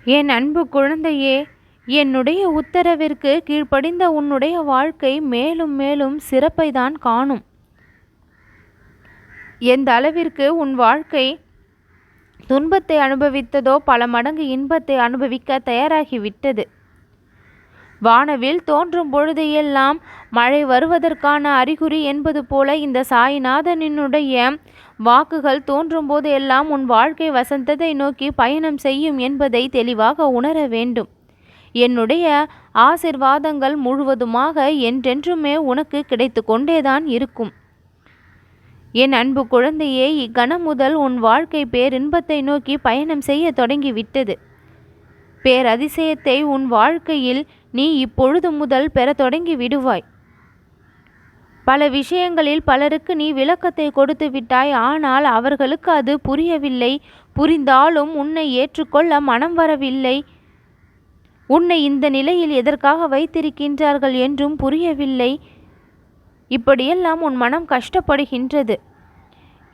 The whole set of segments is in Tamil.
என் அன்பு குழந்தையே, என்னுடைய உத்தரவிற்கு கீழ்ப்படிந்த உன்னுடைய வாழ்க்கை மேலும் மேலும் சிறப்பை தான் காணும். எந்த அளவிற்கு உன் வாழ்க்கை துன்பத்தை அனுபவித்ததோ பல மடங்கு இன்பத்தை அனுபவிக்க தயாராகிவிட்டது. வானவில் தோன்றும் பொழுது எல்லாம் மழை வருவதற்கான அறிகுறி என்பது போல இந்த சாய்நாதனினுடைய வாக்குகள் தோன்றும் போது எல்லாம் உன் வாழ்க்கை வசந்தத்தை நோக்கி பயணம் செய்யும் என்பதை தெளிவாக உணர வேண்டும். என்னுடைய ஆசிர்வாதங்கள் முழுவதுமாக என்றென்றுமே உனக்கு கிடைத்து கொண்டேதான் இருக்கும். என் அன்பு குழந்தையே, இக்கணம் முதல் உன் வாழ்க்கை பேரின்பத்தை நோக்கி பயணம் செய்ய தொடங்கிவிட்டது. பேரதிசயத்தை உன் வாழ்க்கையில் நீ இப்பொழுது முதல் பெற தொடங்கி விடுவாய். பல விஷயங்களில் பலருக்கு நீ விளக்கத்தை கொடுத்து விட்டாய். ஆனால் அவர்களுக்கு அது புரியவில்லை. புரிந்தாலும் உன்னை ஏற்றுக்கொள்ள மனம் வரவில்லை. உன்னை இந்த நிலையில் எதற்காக வைத்திருக்கின்றார்கள் என்றும் புரியவில்லை. இப்படியெல்லாம் உன் மனம் கஷ்டப்படுகின்றது.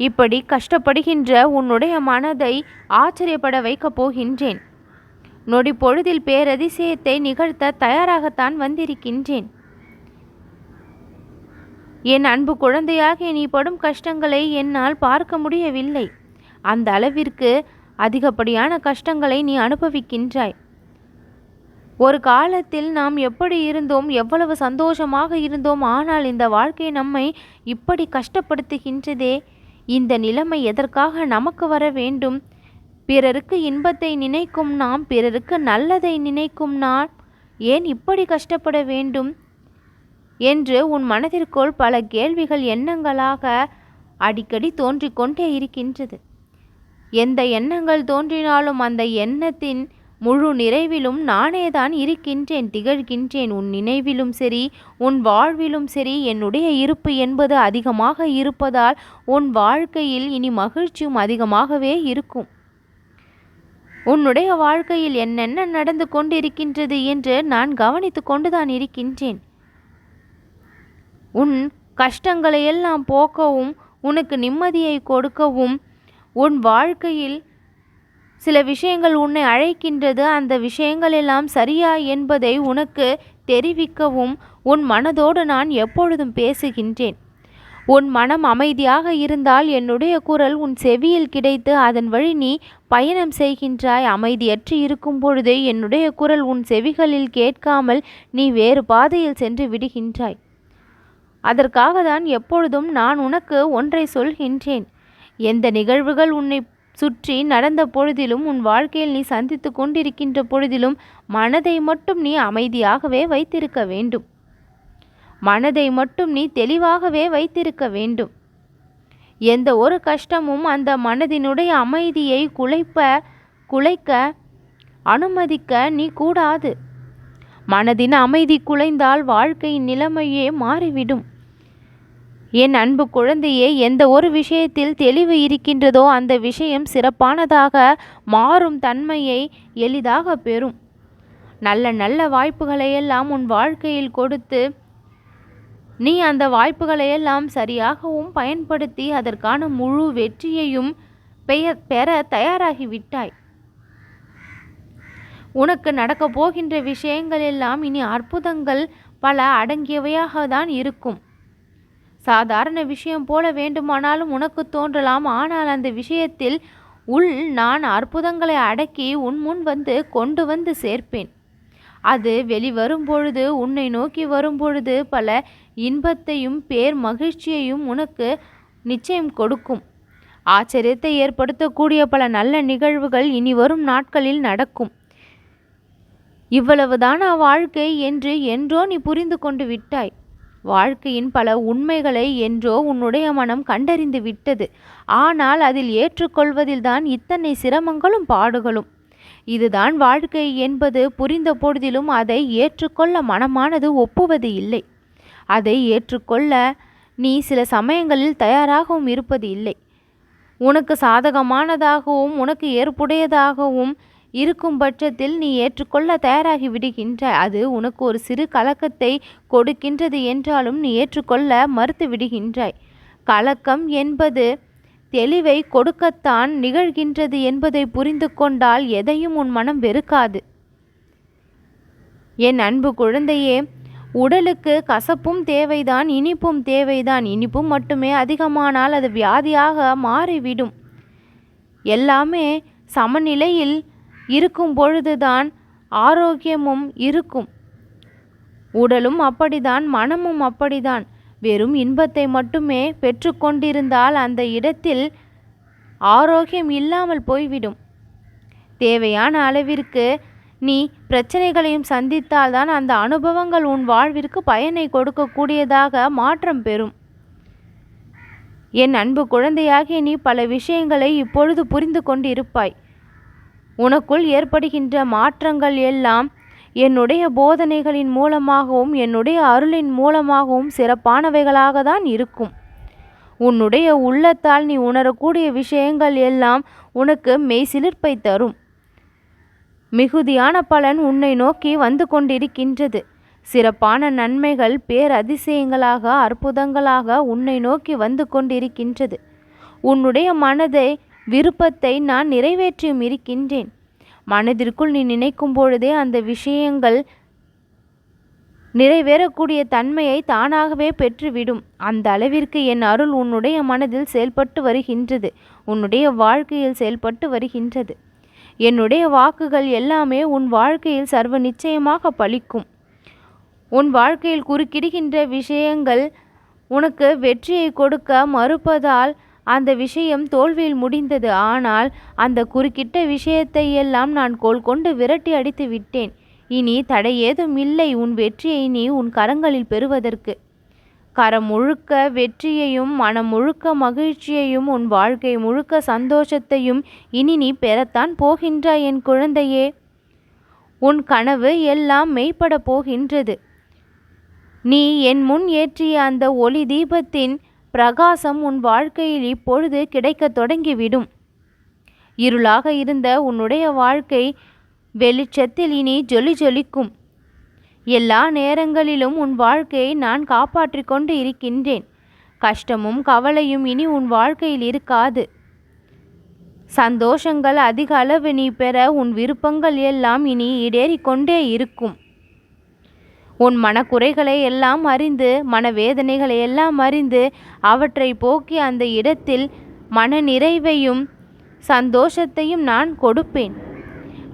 இப்படி கஷ்டப்படுகின்ற உன்னுடைய மனதை ஆச்சரியப்பட வைக்கப் போகின்றேன். நொடி பொழுதில் பேரதிசயத்தை நிகழ்த்த தயாராகத்தான் வந்திருக்கின்றேன். என் அன்பு குழந்தையாக நீ படும் கஷ்டங்களை என்னால் பார்க்க முடியவில்லை. அந்த அளவிற்கு அதிகப்படியான கஷ்டங்களை நீ அனுபவிக்கின்றாய். ஒரு காலத்தில் நாம் எப்படி இருந்தோம், எவ்வளவு சந்தோஷமாக இருந்தோம். ஆனால் இந்த வாழ்க்கை நம்மை இப்படி கஷ்டப்படுத்துகின்றதே. இந்த நிலைமை எதற்காக நமக்கு வர வேண்டும்? பிறருக்கு இன்பத்தை நினைக்கும் நாம், பிறருக்கு நல்லதை நினைக்கும் நான் ஏன் இப்படி கஷ்டப்பட வேண்டும் என்று உன் மனதிற்குள் பல கேள்விகள் எண்ணங்களாக அடிக்கடி தோன்றிக்கொண்டே இருக்கின்றது. எந்த எண்ணங்கள் தோன்றினாலும் அந்த எண்ணத்தின் முழு நிறைவிலும் நானேதான் இருக்கின்றேன், திகழ்கின்றேன். உன் நினைவிலும் சரி, உன் வாழ்விலும் சரி, என்னுடைய இருப்பு என்பது அதிகமாக இருப்பதால் உன் வாழ்க்கையில் இனி மகிழ்ச்சியும் அதிகமாகவே இருக்கும். உன்னுடைய வாழ்க்கையில் என்னென்ன நடந்து கொண்டிருக்கின்றது என்று நான் கவனித்து கொண்டுதான் இருக்கின்றேன். உன் கஷ்டங்களையெல்லாம் போக்கவும், உனக்கு நிம்மதியை கொடுக்கவும், உன் வாழ்க்கையில் சில விஷயங்கள் உன்னை அழைக்கின்றது. அந்த விஷயங்கள் எல்லாம் சரியா என்பதை உனக்கு தெரிவிக்கவும் உன் மனதோடு நான் எப்பொழுதும் பேசுகின்றேன். உன் மனம் அமைதியாக இருந்தால் என்னுடைய குரல் உன் செவியில் கிடைத்து அதன் வழி நீ பயணம் செய்கின்றாய். அமைதியற்று இருக்கும் பொழுது என்னுடைய குரல் உன் செவிகளில் கேட்காமல் நீ வேறு பாதையில் சென்று விடுகின்றாய். அதற்காக தான் எப்பொழுதும் நான் உனக்கு ஒன்றை சொல்கின்றேன். எந்த நிகழ்வுகள் உன்னை சுற்றி நடந்த பொழுதிலும், உன் வாழ்க்கையில் நீ சந்தித்து கொண்டிருக்கின்ற பொழுதிலும் மனதை மட்டும் நீ அமைதியாகவே வைத்திருக்க வேண்டும். மனதை மட்டும் நீ தெளிவாகவே வைத்திருக்க வேண்டும். எந்த ஒரு கஷ்டமும் அந்த மனதினுடைய அமைதியை குலைக்க அனுமதிக்க நீ கூடாது. மனதின் அமைதி குலைந்தால் வாழ்க்கையின் நிலைமையே மாறிவிடும். என் அன்பு குழந்தையே, எந்த ஒரு விஷயத்தில் தெளிவு இருக்கின்றதோ அந்த விஷயம் சிறப்பானதாக மாறும் தன்மையை எளிதாக பெறும். நல்ல நல்ல வாய்ப்புகளையெல்லாம் உன் வாழ்க்கையில் கொடுத்து நீ அந்த வாய்ப்புகளையெல்லாம் சரியாகவும் பயன்படுத்தி அதற்கான முழு வெற்றியையும் பெற தயாராகிவிட்டாய். உனக்கு நடக்கப் போகின்ற விஷயங்கள் எல்லாம் இனி அற்புதங்கள் பல அடங்கியவையாக தான் இருக்கும். சாதாரண விஷயம் போல வேண்டுமானாலும் உனக்கு தோன்றலாம். ஆனால் அந்த விஷயத்தில் நான் அற்புதங்களை அடக்கி உன் முன் கொண்டு வந்து சேர்ப்பேன். அது வெளிவரும் பொழுது, உன்னை நோக்கி வரும் பொழுது பல இன்பத்தையும் பேர் மகிழ்ச்சியையும் உனக்கு நிச்சயம் கொடுக்கும். ஆச்சரியத்தை ஏற்படுத்தக்கூடிய பல நல்ல நிகழ்வுகள் இனி வரும் நாட்களில் நடக்கும். இவ்வளவுதானா வாழ்க்கை என்று என்றோ நீ புரிந்து கொண்டு விட்டாய். வாழ்க்கையின் பல உண்மைகளை என்றோ உன்னுடைய மனம் கண்டறிந்து விட்டது. ஆனால் அதில் ஏற்றுக்கொள்வதில்தான் இத்தனை சிரமங்களும் பாடுகளும். இதுதான் வாழ்க்கை என்பது புரிந்த பொழுதிலும் அதை ஏற்றுக்கொள்ள மனமானது ஒப்புவது இல்லை. அதை ஏற்றுக்கொள்ள நீ சில சமயங்களில் தயாராகவும் இருப்பது இல்லை. உனக்கு சாதகமானதாகவும் உனக்கு ஏற்புடையதாகவும் இருக்கும் பட்சத்தில் நீ ஏற்றுக்கொள்ள தயாராகி விடுகின்ற. அது உனக்கு ஒரு சிறு கலக்கத்தை கொடுக்கின்றது என்றாலும் நீ ஏற்றுக்கொள்ள மறுத்து விடுகின்றாய். கலக்கம் என்பது தெளிவை கொடுக்கத்தான் நிகழ்கின்றது என்பதை புரிந்து கொண்டால் எதையும் உன் மனம் வெறுக்காது. என் அன்பு குழந்தையே, உடலுக்கு கசப்பும் தேவைதான், இனிப்பும் தேவைதான். இனிப்பும் மட்டுமே அதிகமானால் அது வியாதியாக மாறிவிடும். எல்லாமே சமநிலையில் இருக்கும் பொழுதுதான் ஆரோக்கியமும் இருக்கும். உடலும் அப்படிதான், மனமும் அப்படிதான். வெறும் இன்பத்தை மட்டுமே பெற்று கொண்டிருந்தால் அந்த இடத்தில் ஆரோக்கியம் இல்லாமல் போய்விடும். தேவையான அளவிற்கு நீ பிரச்சனைகளையும் சந்தித்தால்தான் அந்த அனுபவங்கள் உன் வாழ்விற்கு பயனை கொடுக்கக்கூடியதாக மாற்றம் பெறும். என் அன்பு குழந்தையாகிய நீ பல விஷயங்களை இப்பொழுது புரிந்து கொண்டிருப்பாய். உனக்குள் ஏற்படுகின்ற மாற்றங்கள் எல்லாம் என்னுடைய போதனைகளின் மூலமாகவும் என்னுடைய அருளின் மூலமாகவும் சிறப்பானவைகளாக தான் இருக்கும். உன்னுடைய உள்ளத்தால் நீ உணரக்கூடிய விஷயங்கள் எல்லாம் உனக்கு மெய்சிலிர்ப்பை தரும். மிகுதியான பலன் உன்னை நோக்கி வந்து கொண்டிருக்கின்றது. சிறப்பான நன்மைகள் பேரதிசயங்களாக அற்புதங்களாக உன்னை நோக்கி வந்து கொண்டிருக்கின்றது. உன்னுடைய மனதை விருப்பத்தை நான் நிறைவேற்றியும் இருக்கின்றேன். மனதிற்குள் நீ நினைக்கும் பொழுதே அந்த விஷயங்கள் நிறைவேறக்கூடிய தன்மையை தானாகவே பெற்றுவிடும். அந்த அளவிற்கு என் அருள் உன்னுடைய மனதில் செயல்பட்டு வருகின்றது, உன்னுடைய வாழ்க்கையில் செயல்பட்டு வருகின்றது. என்னுடைய வாக்குகள் எல்லாமே உன் வாழ்க்கையில் சர்வ நிச்சயமாக பலிக்கும். உன் வாழ்க்கையில் குறுக்கிடுகின்ற விஷயங்கள் உனக்கு வெற்றியை கொடுக்க மறுப்பதால் அந்த விஷயம் தோல்வியில் முடிந்தது. ஆனால் அந்த குறுக்கிட்ட விஷயத்தை எல்லாம் நான் கோல் கொண்டு விரட்டி அடித்து விட்டேன். இனி தடை ஏதும் இல்லை உன் வெற்றியை நீ உன் கரங்களில் பெறுவதற்கு. கரம் முழுக்க வெற்றியையும் மனம் முழுக்க மகிழ்ச்சியையும் உன் வாழ்க்கை முழுக்க சந்தோஷத்தையும் இனி நீ பெறத்தான் போகின்றாய் என் குழந்தையே. உன் கனவு எல்லாம் மெய்ப்பட போகின்றது. நீ என் முன் ஏற்றிய அந்த ஒளி தீபத்தின் பிரகாசம் உன் வாழ்க்கையில் இப்பொழுது கிடைக்க தொடங்கிவிடும். இருளாக இருந்த உன்னுடைய வாழ்க்கை வெளிச்சத்தில் இனி ஜொலி ஜொலிக்கும். எல்லா நேரங்களிலும் உன் வாழ்க்கையை நான் காப்பாற்றி கொண்டு இருக்கின்றேன். கஷ்டமும் கவலையும் இனி உன் வாழ்க்கையில் இருக்காது. சந்தோஷங்கள் அதிக அளவு நீ பெற உன் விருப்பங்கள் எல்லாம் இனி ஈடேறிக்கொண்டே இருக்கும். உன் மனக்குறைகளை எல்லாம் அறிந்து மனவேதனைகளை எல்லாம் அறிந்து அவற்றை போக்கி அந்த இடத்தில் மன நிறைவையும் சந்தோஷத்தையும் நான் கொடுப்பேன்.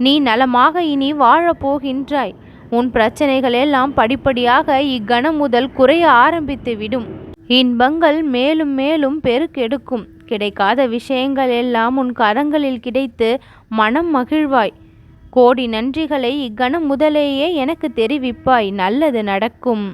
நீ நலமாக இனி வாழப்போகின்றாய். உன் பிரச்சனைகள் எல்லாம் படிப்படியாக இக்கணம் முதல் குறைய ஆரம்பித்து விடும். இன்பங்கள் மேலும் மேலும் பெருக்கெடுக்கும். கிடைக்காத விஷயங்கள் எல்லாம் உன் கரங்களில் கிடைத்து மனம் மகிழ்வாய். கோடி நன்றிகளை இக்கணம் முதலேயே எனக்கு தெரிவிப்பாய். நல்லது நடக்கும்.